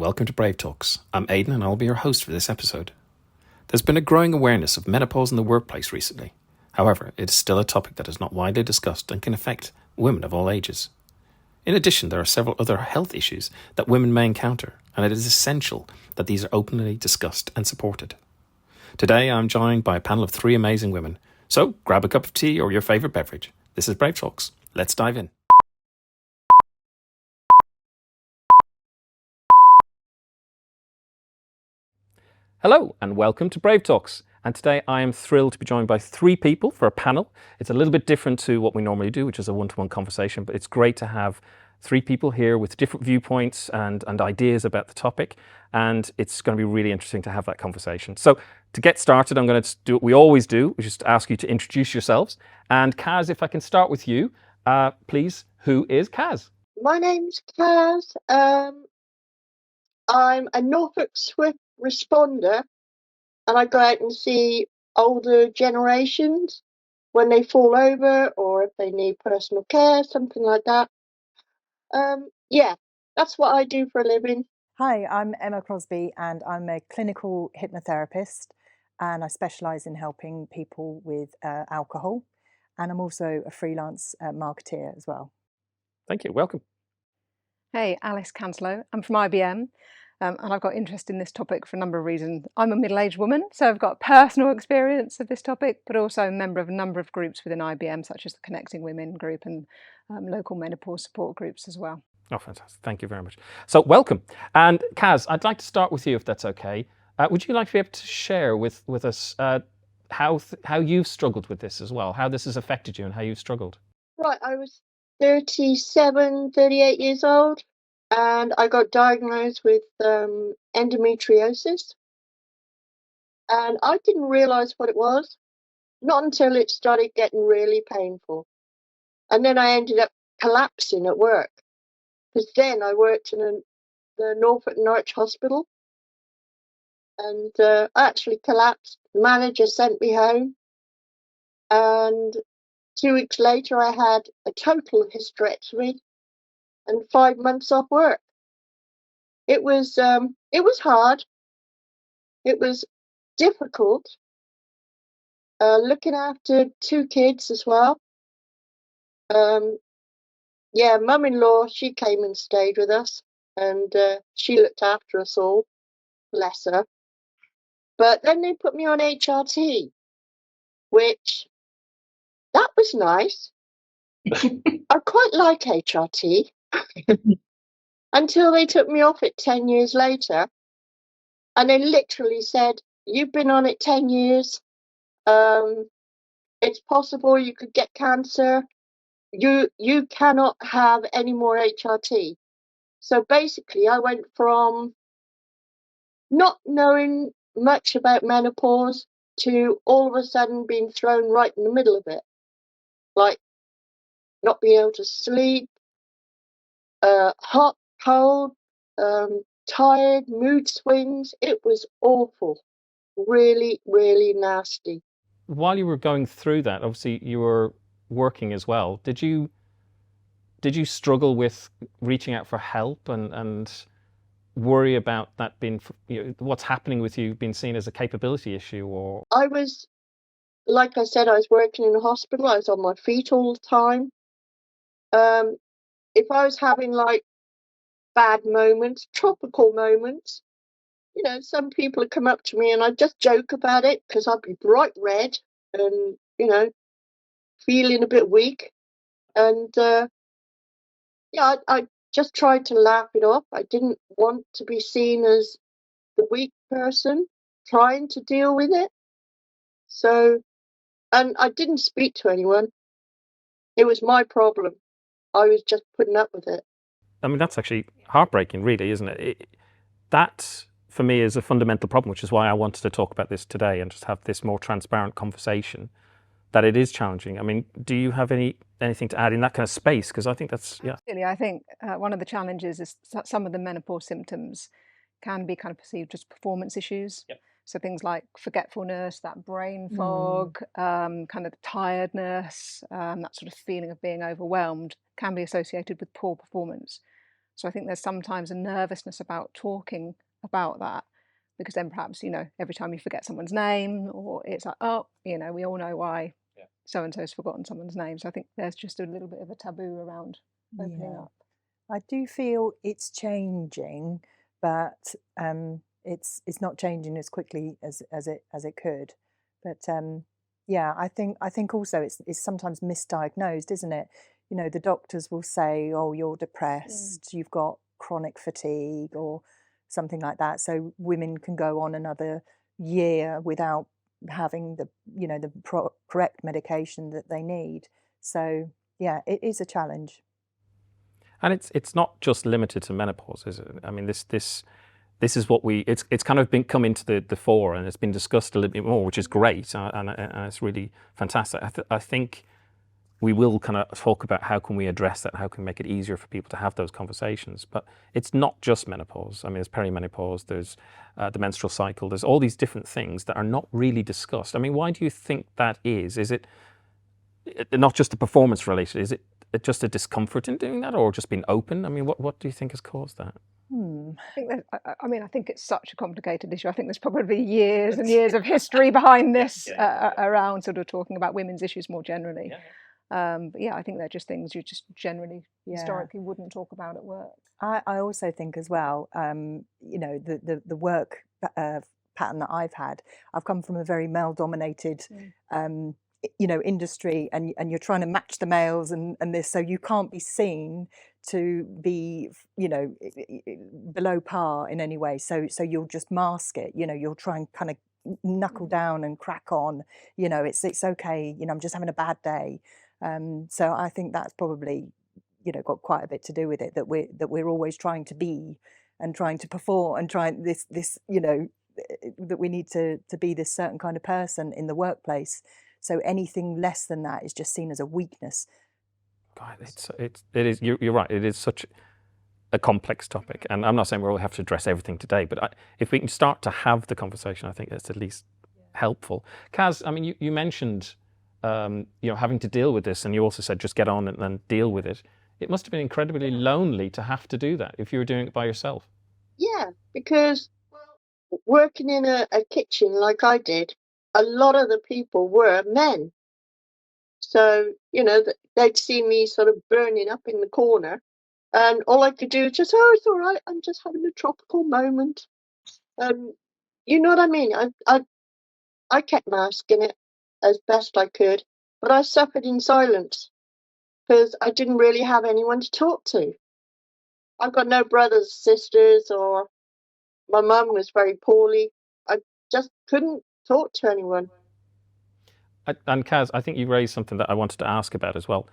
welcome to Brave Talks. I'm Aidan and I'll be your host for this episode. There's been a growing awareness of menopause in the workplace recently. However, it is still a topic that is not widely discussed and can affect women of all ages. In addition, there are several other health issues that women may encounter, and it is essential that these are openly discussed and supported. Today, I'm joined by a panel of three amazing women. So, grab a cup of tea or your favourite beverage. This is Brave Talks. Let's dive in. Hello and welcome to Brave Talks. And today I am thrilled to be joined by three people for a panel. It's a little bit different to what we normally do, which is a one-to-one conversation, but it's great to have three people here with different viewpoints and ideas about the topic. And it's going to be really interesting to have that conversation. So to get started, I'm going to do what we always do, which is to ask you to introduce yourselves. And Kaz, if I can start with you, please, who is Kaz? My name's Kaz. I'm a Norfolk Swift responder, and I go out and see older generations when they fall over or if they need personal care, something like that. Yeah, that's what I do for a living. Hi, I'm Emma Crosby and I'm a clinical hypnotherapist, and I specialise in helping people with alcohol, and I'm also a freelance marketeer as well. Thank you. Welcome. Hey, Alice Canslow. I'm from IBM, and I've got interest in this topic for a number of reasons. I'm a middle-aged woman, so I've got personal experience of this topic, but also a member of a number of groups within IBM, such as the Connecting Women group and local menopause support groups as well. Oh, fantastic. Thank you very much. So welcome. And Kaz, I'd like to start with you, if that's okay. Would you like to be able to share with us how you've struggled with this as well, how this has affected you and how you've struggled? Right, I was 38 years old, and I got diagnosed with endometriosis. And I didn't realise what it was, not until it started getting really painful. And then I ended up collapsing at work, because then I worked in the Norfolk Norwich Hospital, and I actually collapsed. The manager sent me home, and 2 weeks later I had a total hysterectomy and 5 months off work. It was hard. It was difficult, looking after two kids as well. Yeah, mum-in-law, she came and stayed with us, and she looked after us all, bless her. But then they put me on HRT, which, that was nice. I quite like HRT, until they took me off it 10 years later, and they literally said, you've been on it 10 years, it's possible you could get cancer, you cannot have any more HRT. So basically I went from not knowing much about menopause to all of a sudden being thrown right in the middle of it, like not being able to sleep, hot, cold, tired, mood swings. It was awful, really, really nasty. While you were going through that, obviously you were working as well. Did you struggle with reaching out for help and worry about that being, what's happening with you being seen as a capability issue? Or I was, like I said, I was working in a hospital. I was on my feet all the time. If I was having like bad moments, tropical moments, some people would come up to me and I'd just joke about it because I'd be bright red and, feeling a bit weak. And yeah, I just tried to laugh it off. I didn't want to be seen as the weak person trying to deal with it. So, and I didn't speak to anyone. It was my problem. I was just putting up with it. I mean, that's actually heartbreaking, really, isn't it? That, for me, is a fundamental problem, which is why I wanted to talk about this today and just have this more transparent conversation, that it is challenging. I mean, do you have anything to add in that kind of space? Because I think that's, yeah. Absolutely. I think one of the challenges is some of the menopause symptoms can be kind of perceived as performance issues. Yep. So things like forgetfulness, that brain fog, kind of tiredness, that sort of feeling of being overwhelmed can be associated with poor performance. So I think there's sometimes a nervousness about talking about that, because then perhaps, every time you forget someone's name, or it's like, oh, we all know why so-and-so's forgotten someone's name. So I think there's just a little bit of a taboo around opening up. I do feel it's changing, but it's not changing as quickly as it could. But I think also it's sometimes misdiagnosed, isn't it? The doctors will say, "Oh, you're depressed. You've got chronic fatigue," or something like that. So women can go on another year without having the correct medication that they need. So yeah, it is a challenge. And it's not just limited to menopause, is it? I mean, this is what it's kind of come into the fore, and it's been discussed a little bit more, which is great, and it's really fantastic. I think we will kind of talk about how can we address that, how can we make it easier for people to have those conversations. But it's not just menopause. I mean, there's perimenopause, there's the menstrual cycle, there's all these different things that are not really discussed. I mean, why do you think that is? Is it not just the performance related? Is it just a discomfort in doing that, or just being open? I mean, what do you think has caused that? I think it's such a complicated issue. I think there's probably years and years of history behind this around sort of talking about women's issues more generally. But I think they're just things you just generally historically wouldn't talk about at work. I also think as well, the work pattern that I've had, I've come from a very male-dominated industry, and you're trying to match the males and this, so you can't be seen to be below par in any way, so you'll just mask it, you'll try and kind of knuckle down and crack on, it's okay, I'm just having a bad day. So I think that's probably got quite a bit to do with it, that we're always trying to be and trying to perform and trying this that we need to be this certain kind of person in the workplace. So anything less than that is just seen as a weakness. God, it is. You're right. It is such a complex topic, and I'm not saying we all have to address everything today, but if we can start to have the conversation, I think that's at least helpful. Kaz, I mean, you mentioned having to deal with this, and you also said just get on and deal with it. It must have been incredibly lonely to have to do that if you were doing it by yourself. Yeah, because working in a kitchen like I did, a lot of the people were men. So, they'd see me sort of burning up in the corner, and all I could do is just, oh, it's all right, I'm just having a tropical moment. You know what I mean? I kept masking it as best I could, but I suffered in silence because I didn't really have anyone to talk to. I've got no brothers, sisters, or my mum was very poorly. I just couldn't talk to anyone. And Kaz, I think you raised something that I wanted to ask about as well.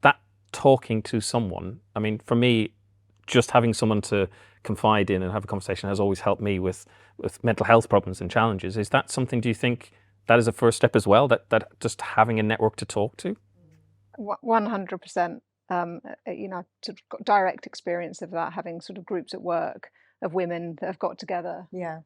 That talking to someone, I mean, for me, just having someone to confide in and have a conversation has always helped me with mental health problems and challenges. Is that something, do you think that is a first step as well, that just having a network to talk to? 100%. Sort of got direct experience of that, having sort of groups at work of women that have got together. Yeah.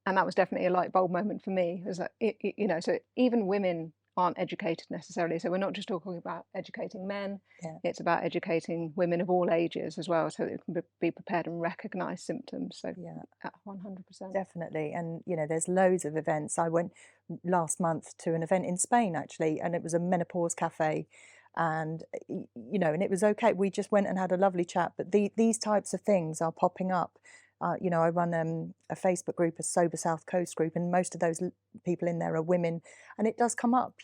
And that was definitely a light bulb moment for me. It was like, so even women aren't educated necessarily. So we're not just talking about educating men. Yeah. It's about educating women of all ages as well, so that they can be prepared and recognise symptoms. So 100%. Definitely. And, there's loads of events. I went last month to an event in Spain, actually, and it was a menopause cafe. And, and it was okay. We just went and had a lovely chat. But these types of things are popping up. I run a Facebook group, a Sober South Coast group, and most of those people in there are women. And it does come up,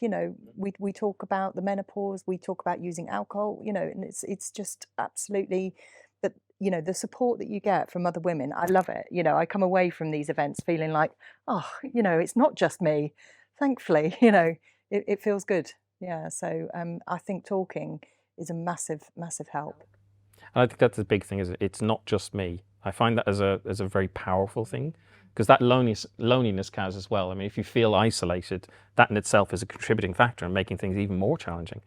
we talk about the menopause, we talk about using alcohol, and it's just absolutely, but, the support that you get from other women, I love it. I come away from these events feeling like, oh, it's not just me, thankfully, it feels good. Yeah, so I think talking is a massive, massive help. And I think that's the big thing, is it's not just me. I find that as a very powerful thing, because that loneliness, Kaz, as well. I mean, if you feel isolated, that in itself is a contributing factor in making things even more challenging.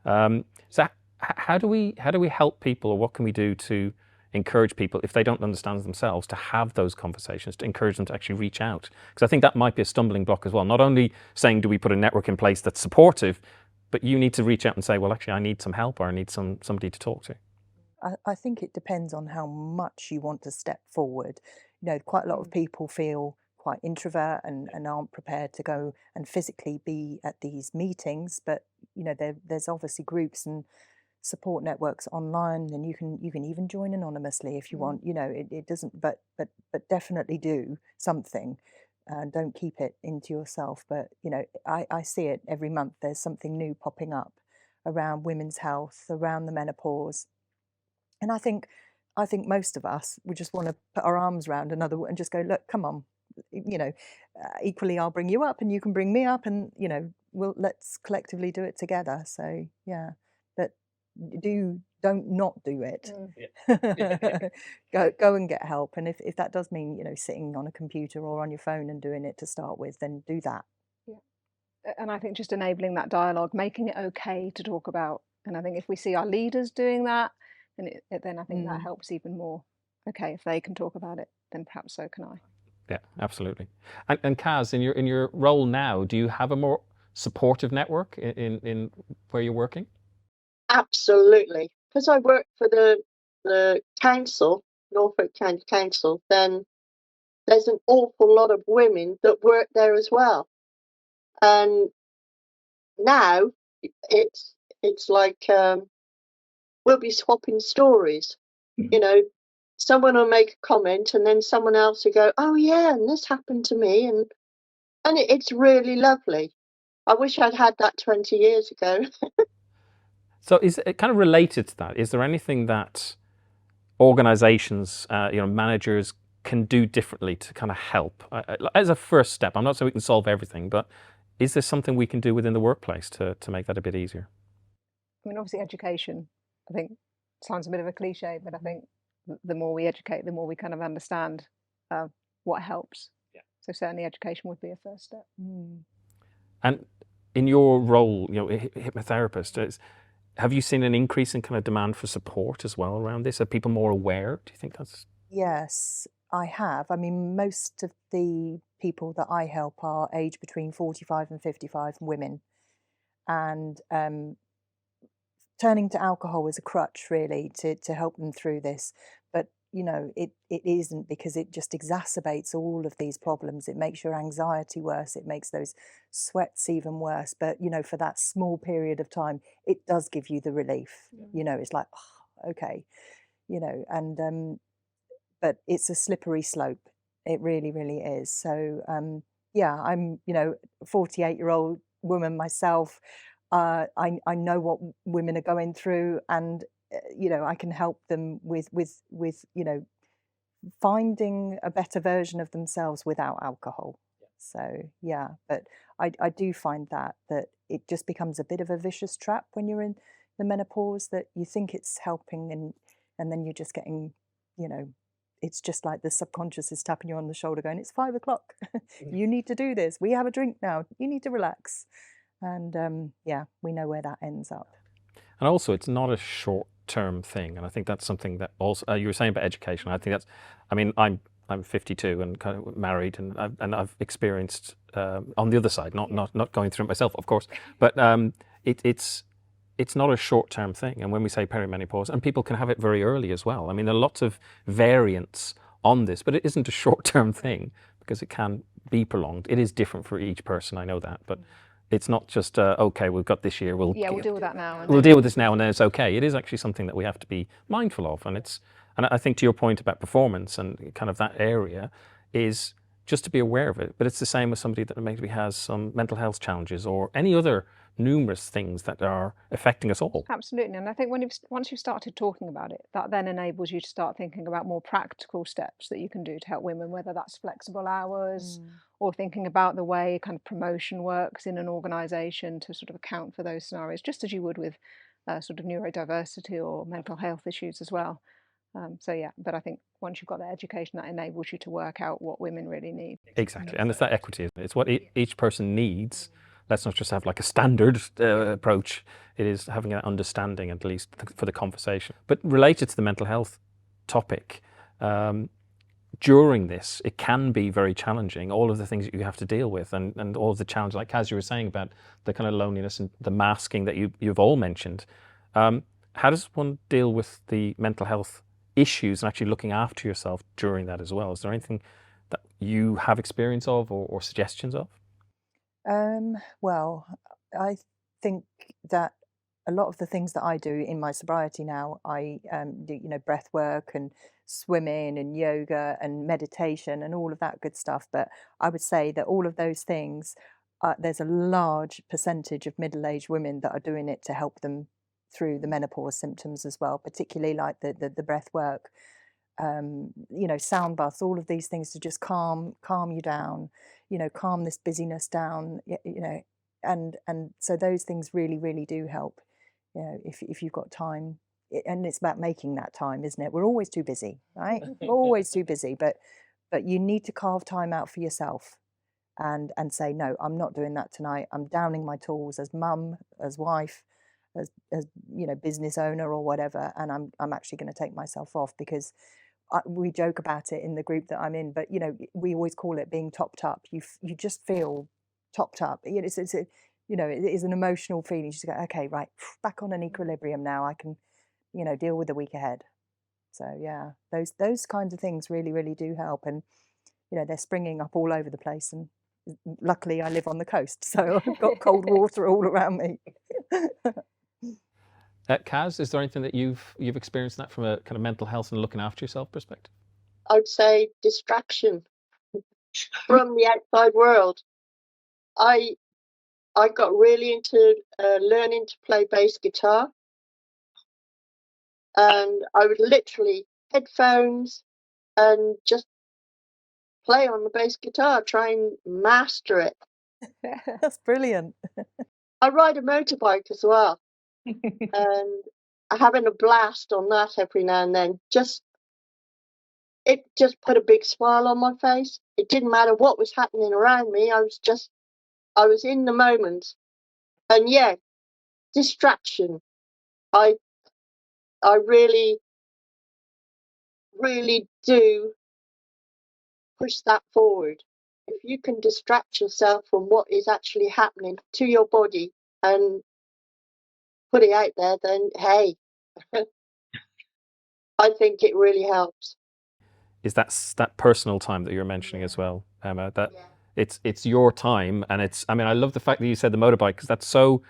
So how do we help people, or what can we do to encourage people, if they don't understand themselves, to have those conversations, to encourage them to actually reach out? Because I think that might be a stumbling block as well. Not only saying, do we put a network in place that's supportive, but you need to reach out and say, well, actually, I need some help, or I need somebody to talk to. I think it depends on how much you want to step forward. Quite a lot of people feel quite introvert and aren't prepared to go and physically be at these meetings, but there's obviously groups and support networks online, and you can even join anonymously if you want. It doesn't, but definitely do something. Don't keep it into yourself. But I see it every month. There's something new popping up around women's health, around the menopause, and I think most of us would just want to put our arms around another and just go, look, come on, equally I'll bring you up and you can bring me up, and let's collectively do it together. So yeah, but don't not do it. Go and get help, and if that does mean sitting on a computer or on your phone and doing it to start with, then do that. And I think just enabling that dialogue, making it okay to talk about, and I think if we see our leaders doing that, then I think that helps even more. Okay, if they can talk about it, then perhaps so can I. Yeah, absolutely. And Kaz, in your role now, do you have a more supportive network in where you're working? Absolutely, because I work for the council, Norfolk County Council. Then there's an awful lot of women that work there as well, and now it's like we'll be swapping stories. Someone will make a comment and then someone else will go, oh yeah, and this happened to me, and it's really lovely. I wish I'd had that 20 years ago. So is it kind of related to that? Is there anything that organizations, managers can do differently to kind of help as a first step? I'm not saying we can solve everything, but is there something we can do within the workplace to make that a bit easier? I mean, obviously education, I think, sounds a bit of a cliche, but I think the more we educate, the more we kind of understand what helps. Yeah. So certainly education would be a first step. And in your role, hypnotherapist, have you seen an increase in kind of demand for support as well around this? Are people more aware? Do you think that's... Yes, I have. I mean, most of the people that I help are aged between 45 and 55, women. And turning to alcohol as a crutch, really, to help them through this. But, it isn't, because it just exacerbates all of these problems. It makes your anxiety worse. It makes those sweats even worse. But, for that small period of time, it does give you the relief. It's like, oh, okay, and but it's a slippery slope. It really, really is. So, yeah, I'm, 48-year-old woman myself. I know what women are going through, and I can help them with finding a better version of themselves without alcohol. So yeah, but I do find that it just becomes a bit of a vicious trap when you're in the menopause, that you think it's helping, and then you're just getting, it's just like the subconscious is tapping you on the shoulder going, it's 5 o'clock. You need to do this. We have a drink now. You need to relax. And yeah, we know where that ends up. And also, it's not a short-term thing. And I think that's something that also, you were saying about education. I think that's, I mean, I'm 52 and kind of married, and I've experienced on the other side, not going through it myself, of course, but it's not a short-term thing. And when we say perimenopause, and people can have it very early as well. I mean, there are lots of variants on this, but it isn't a short-term thing because it can be prolonged. It is different for each person, I know that, but it's not just, okay, we've got this year, we'll deal with that now. We'll deal with this now and then it's okay. It is actually something that we have to be mindful of. And I think to your point about performance and kind of that area is just to be aware of it. But it's the same with somebody that maybe has some mental health challenges or any other numerous things that are affecting us all. Absolutely. And I think once you've started talking about it, that then enables you to start thinking about more practical steps that you can do to help women, whether that's flexible hours or thinking about the way kind of promotion works in an organisation to sort of account for those scenarios, just as you would with sort of neurodiversity or mental health issues as well. So yeah, but I think once you've got that education, that enables you to work out what women really need. Exactly. And it's that equity. It's what each person needs. Let's not just have like a standard approach. It is having an understanding, at least for the conversation. But related to the mental health topic, during this, it can be very challenging, all of the things that you have to deal with and all of the challenges, like Kaz, you were saying about the kind of loneliness and the masking that you've all mentioned. How does one deal with the mental health issues and actually looking after yourself during that as well? Is there anything that you have experience of or suggestions of? Well, I think that a lot of the things that I do in my sobriety now, I do, breath work and swimming and yoga and meditation and all of that good stuff. But I would say that all of those things, there's a large percentage of middle-aged women that are doing it to help them through the menopause symptoms as well, particularly like the breath work, sound baths, all of these things to just calm you down, calm this busyness down, and so those things really, really do help, if you've got time. And it's about making that time, isn't it? We're always too busy, right? Always too busy, but you need to carve time out for yourself and say, no, I'm not doing that tonight. I'm downing my tools as mum, as wife, as business owner or whatever, and I'm actually going to take myself off, because we joke about it in the group that I'm in, but we always call it being topped up. You just feel topped up. It's it is an emotional feeling. You just go, okay, right, back on an equilibrium now. I can deal with the week ahead. So yeah, those kinds of things really, really do help, and they're springing up all over the place. And luckily, I live on the coast, so I've got cold water all around me. Kaz, is there anything that you've experienced that from a kind of mental health and looking after yourself perspective? I would say distraction from the outside world. I got really into learning to play bass guitar, and I would literally headphones and just play on the bass guitar, try and master it. That's brilliant. I ride a motorbike as well, and I'm having a blast on that every now and then. It just put a big smile on my face. It didn't matter what was happening around me. I was in the moment. And yeah, distraction. I really, really do push that forward. If you can distract yourself from what is actually happening to your body and put it out there, then hey, I think it really helps. Is that personal time that you're mentioning as well, Emma? That it's your time, and I mean, I love the fact that you said the motorbike, because that's so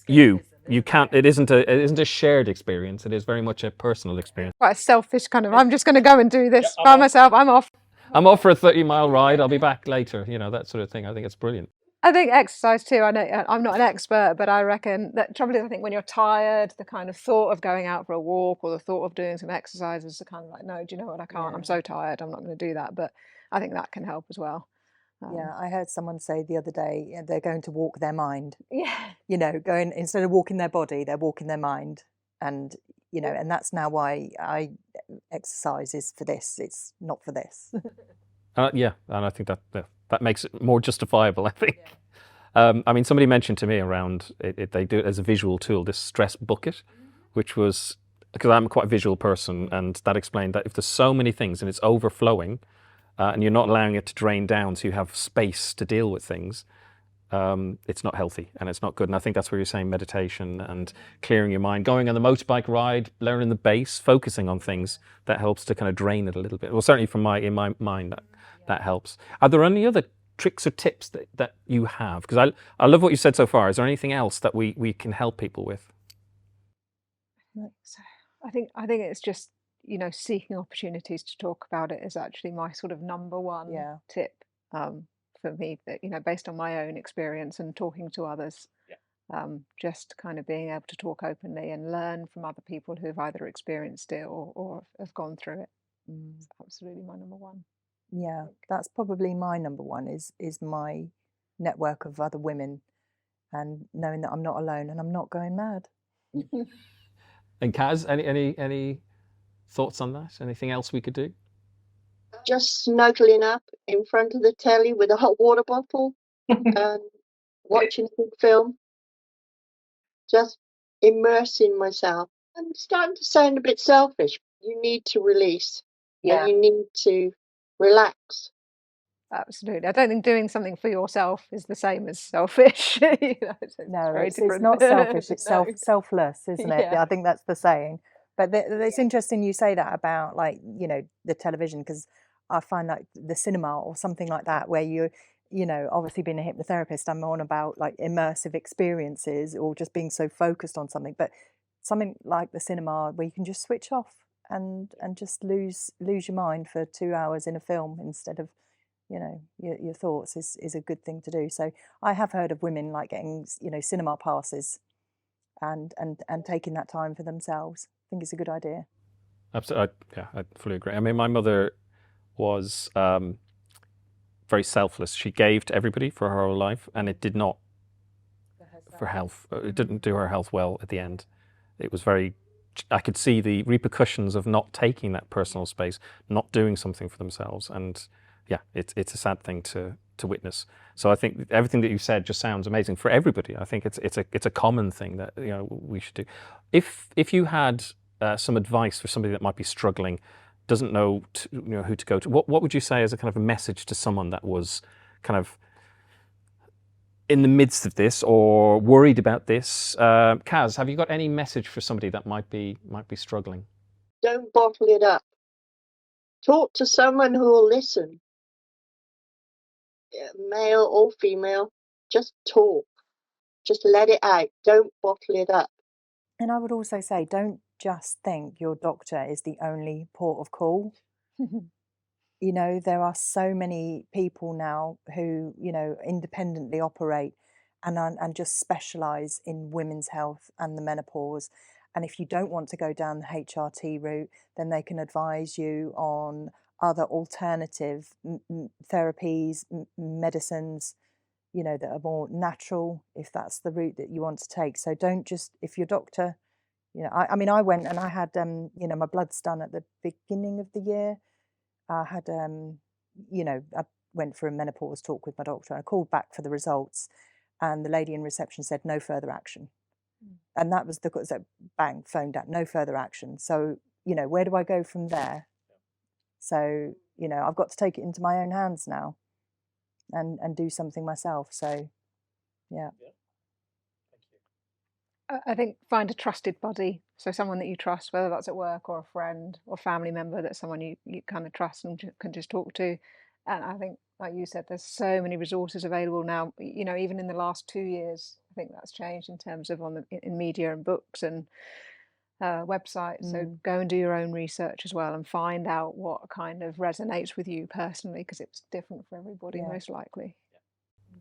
you can't. It isn't a shared experience. It is very much a personal experience. Quite a selfish kind of, I'm just going to go and do this by myself. I'm off. I'm off for a 30-mile ride. I'll be back later. That sort of thing. I think it's brilliant. I think exercise too. I know I'm not an expert, but I reckon that trouble is, I think when you're tired, the kind of thought of going out for a walk or the thought of doing some exercise is the kind of like, no, do you know what? I can't. Yeah. I'm so tired. I'm not going to do that. But I think that can help as well. Yeah, I heard someone say the other day they're going to walk their mind. Yeah. Going, instead of walking their body, they're walking their mind. And, and that's now why I exercise is for this. It's not for this. Yeah, and I think that makes it more justifiable, I think. Yeah. I mean, somebody mentioned to me around they do it as a visual tool, this stress bucket, which was, because I'm quite a visual person, and that explained that if there's so many things and it's overflowing, and you're not allowing it to drain down so you have space to deal with things, it's not healthy and it's not good. And I think that's where you're saying meditation and clearing your mind, going on the motorbike ride, learning the bass, focusing on things, that helps to kind of drain it a little bit. Well, certainly in my mind, that helps. Are there any other tricks or tips that you have? Because I love what you said so far. Is there anything else that we can help people with? I think it's just, seeking opportunities to talk about it is actually my sort of number one tip for me, that, based on my own experience and talking to others. Just kind of being able to talk openly and learn from other people who've either experienced it or have gone through it. It's absolutely my number one. Yeah, that's probably my number one is my network of other women, and knowing that I'm not alone and I'm not going mad. And Kaz, any thoughts on that? Anything else we could do? Just snuggling up in front of the telly with a hot water bottle and watching a good film. Just immersing myself. I'm starting to sound a bit selfish. You need to release, and you need to relax. Absolutely. I don't think doing something for yourself is the same as selfish. It's No, very it's different. not selfish. It's No. selfless, isn't it? Yeah. I think that's the saying. But it's interesting you say that about, like, the television, because I find like the cinema or something like that, where obviously being a hypnotherapist, I'm on about like immersive experiences or just being so focused on something. But something like the cinema where you can just switch off and just lose your mind for 2 hours in a film instead of your thoughts is a good thing to do. So I have heard of women like getting cinema passes and taking that time for themselves. I think it's a good idea. Absolutely, I fully agree. I mean, my mother was very selfless. She gave to everybody for her whole life, and it did not for health. It didn't do her health well at the end. It was very. I could see the repercussions of not taking that personal space, not doing something for themselves, and yeah, it's a sad thing to witness. So I think everything that you said just sounds amazing for everybody. I think it's a common thing that we should do. If you had some advice for somebody that might be struggling, doesn't know who to go to, what would you say as a kind of a message to someone that was kind of in the midst of this or worried about this? Kaz, have you got any message for somebody that might be struggling? Don't bottle it up. Talk to someone who will listen, male or female. Just talk. Just let it out. Don't bottle it up. And I would also say, don't just think your doctor is the only port of call. There are so many people now who, independently operate and just specialize in women's health and the menopause. And if you don't want to go down the HRT route, then they can advise you on other alternative therapies, medicines, that are more natural, if that's the route that you want to take. So don't just, if your doctor, I mean, I went and I had, my bloods done at the beginning of the year. I had, I went for a menopause talk with my doctor. I called back for the results, and the lady in reception said no further action. And that was so bang, phoned out, no further action. So, where do I go from there? So, I've got to take it into my own hands now and do something myself. So, yeah. I think find a trusted body, so someone that you trust, whether that's at work or a friend or family member, that's someone you kind of trust and can just talk to. And I think, like you said, there's so many resources available now. Even in the last 2 years, I think that's changed in terms of in media and books and websites. So go and do your own research as well and find out what kind of resonates with you personally, because it's different for everybody, most likely.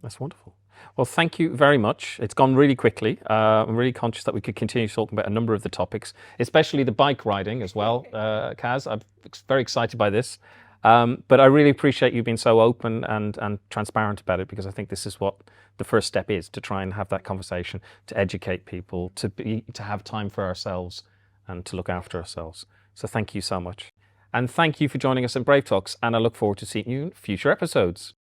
That's wonderful. Well, thank you very much. It's gone really quickly. I'm really conscious that we could continue talking about a number of the topics, especially the bike riding as well, Kaz. I'm very excited by this. But I really appreciate you being so open and transparent about it, because I think this is what the first step is, to try and have that conversation, to educate people, to have time for ourselves and to look after ourselves. So thank you so much. And thank you for joining us in Brave Talks, and I look forward to seeing you in future episodes.